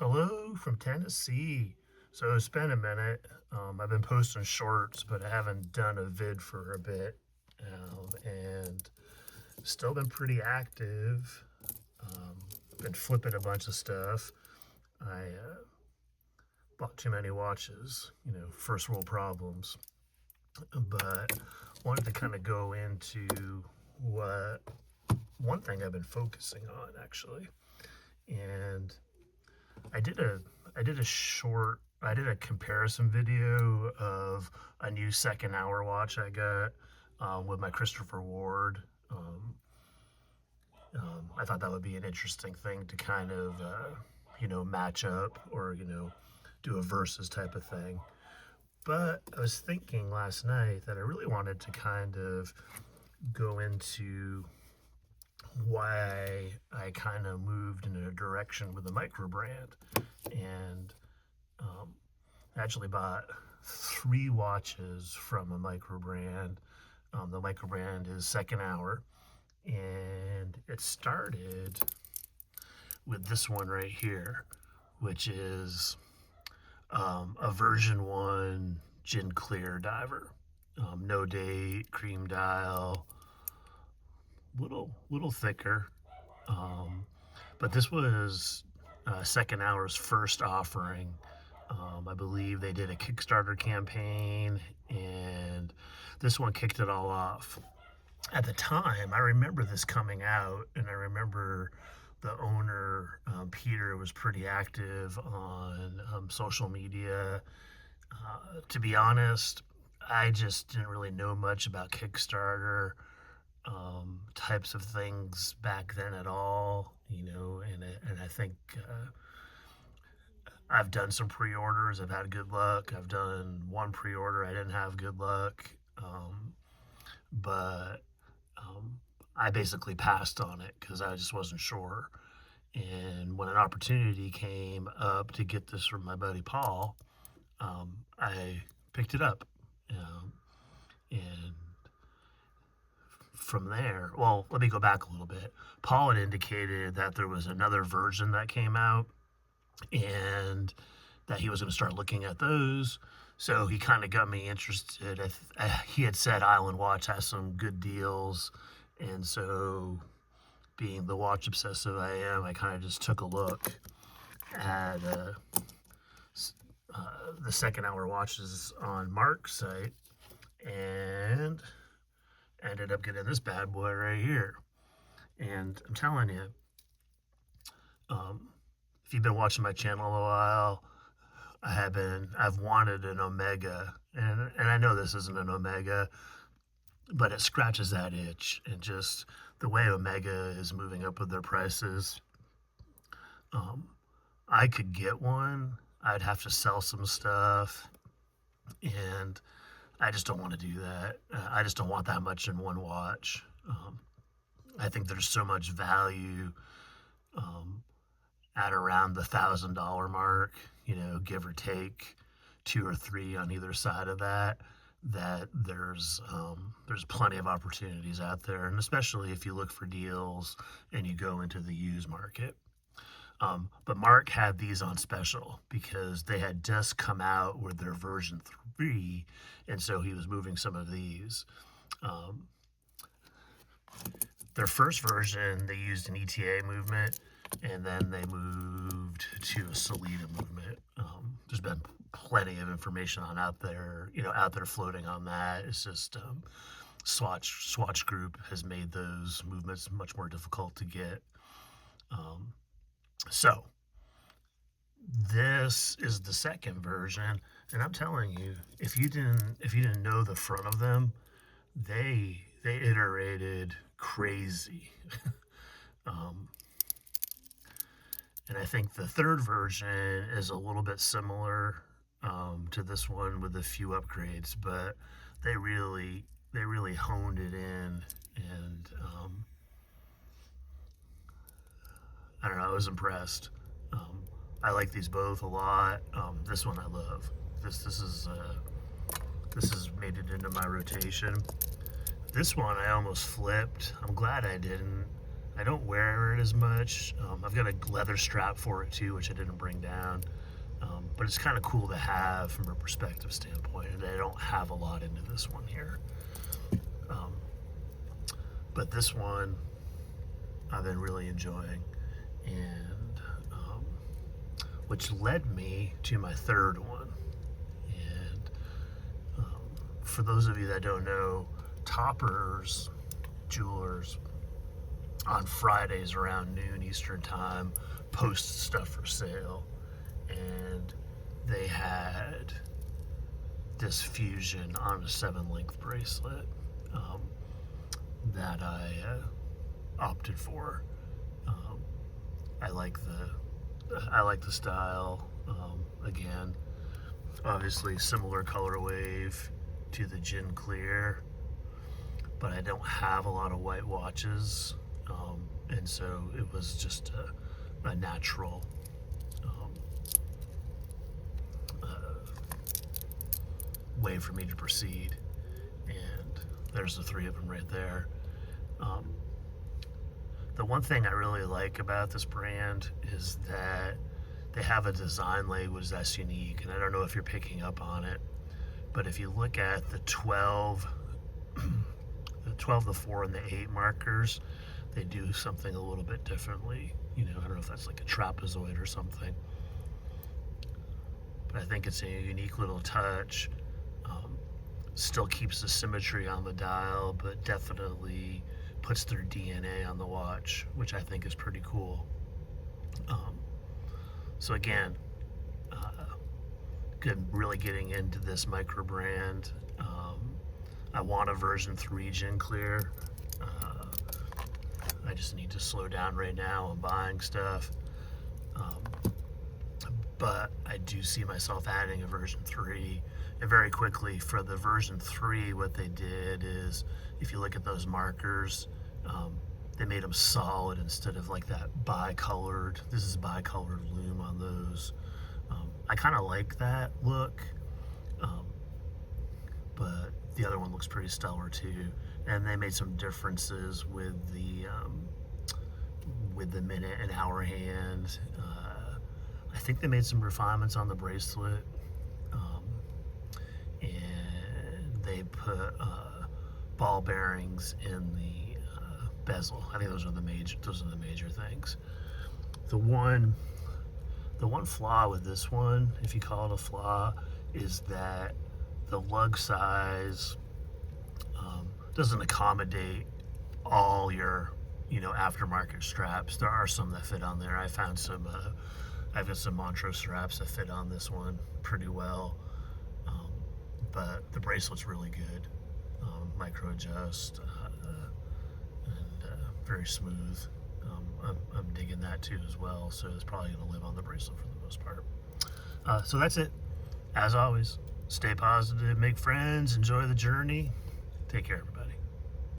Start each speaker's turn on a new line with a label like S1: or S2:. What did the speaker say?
S1: Hello from Tennessee. So it's been a minute. I've been posting shorts, but I haven't done a vid for a bit. And still been pretty active. Been flipping a bunch of stuff. I bought too many watches, first world problems. But wanted to kind of go into what one thing I've been focusing on actually. And I did a I did a comparison video of a new second hour watch I got with my Christopher Ward. I thought that would be an interesting thing to kind of match up or do a versus type of thing. But I was thinking last night that I really wanted to kind of go into why I kind of moved in a direction with the Microbrand. And I actually bought 3 watches from a Microbrand. The Microbrand is second hour. And it started with this one right here, which is a version 1 gin clear diver. No date, cream dial, little thicker. But this was second hour's first offering. I believe they did a Kickstarter campaign, and this one kicked it all off. At the time, I remember this coming out, and I remember the owner, Peter, was pretty active on social media. To be honest, I just didn't really know much about Kickstarter types of things back then at all, and I think I've done some pre-orders. I've had good luck. I've done one pre-order. I didn't have good luck, but I basically passed on it because I just wasn't sure. And when an opportunity came up to get this from my buddy Paul, I picked it up. And from there, well, let me go back a little bit. Paul had indicated that there was another version that came out and that he was going to start looking at those. So he kind of got me interested. He had said Island Watch has some good deals. And so, being the watch obsessive I am, I kind of just took a look at the second hour watches on Mark's site and ended up getting this bad boy right here. And I'm telling you, if you've been watching my channel a while, I've wanted an Omega, and I know this isn't an Omega, but it scratches that itch. And just the way Omega is moving up with their prices, I could get one. I'd have to sell some stuff, and I just don't want to do that. I just don't want that much in one watch. I think there's so much value at around the $1,000 mark, give or take 2 or 3 on either side of that. That there's plenty of opportunities out there, and especially if you look for deals and you go into the used market. But Mark had these on special because they had just come out with their version 3, and so he was moving some of these. Their first version, they used an ETA movement, and then they moved to a Salida movement. There's been plenty of information out there floating on that. It's just Swatch Group has made those movements much more difficult to get. So this is the second version, and I'm telling you, if you didn't know the front of them, they iterated crazy. And I think the third version is a little bit similar to this one with a few upgrades, but they really honed it in, and I don't know, I was impressed. I like these both a lot. This one I love. This has made it into my rotation. This one I almost flipped. I'm glad I didn't. I don't wear it as much. I've got a leather strap for it too, which I didn't bring down. But it's kind of cool to have from a perspective standpoint, and I don't have a lot into this one here. Um, but this one I've been really enjoying, and which led me to my third one. And for those of you that don't know, Toppers Jewelers on Fridays around noon Eastern time posts stuff for sale, and they had this fusion on a 7-length bracelet that I opted for. I like the style. Again, obviously similar color wave to the Gin Clear, but I don't have a lot of white watches, and so it was just a natural way for me to proceed. And there's the three of them right there. The one thing I really like about this brand is that they have a design language that's unique, and I don't know if you're picking up on it, but if you look at the 12, the 4, and the 8 markers, they do something a little bit differently. I don't know if that's like a trapezoid or something, but I think it's a unique little touch. Still keeps the symmetry on the dial, but definitely puts their DNA on the watch, which I think is pretty cool. So again, really getting into this Microbrand. I want a version 3 Gin Clear. I just need to slow down right now on buying stuff. But I do see myself adding a version 3. And very quickly, for the version 3, what they did is, if you look at those markers, they made them solid instead of like that bicolored. This is bicolored lume on those. I kind of like that look, but the other one looks pretty stellar too. And they made some differences with the minute and hour hand. I think they made some refinements on the bracelet, and they put ball bearings in the bezel. I think those are the major things. The one flaw with this one, if you call it a flaw, is that the lug size doesn't accommodate all your aftermarket straps. There are some that fit on there. I found some I've got some Montrose straps that fit on this one pretty well, but the bracelet's really good. Micro adjust, and very smooth. I'm digging that too as well, so it's probably going to live on the bracelet for the most part. So that's it. As always, stay positive, make friends, enjoy the journey. Take care.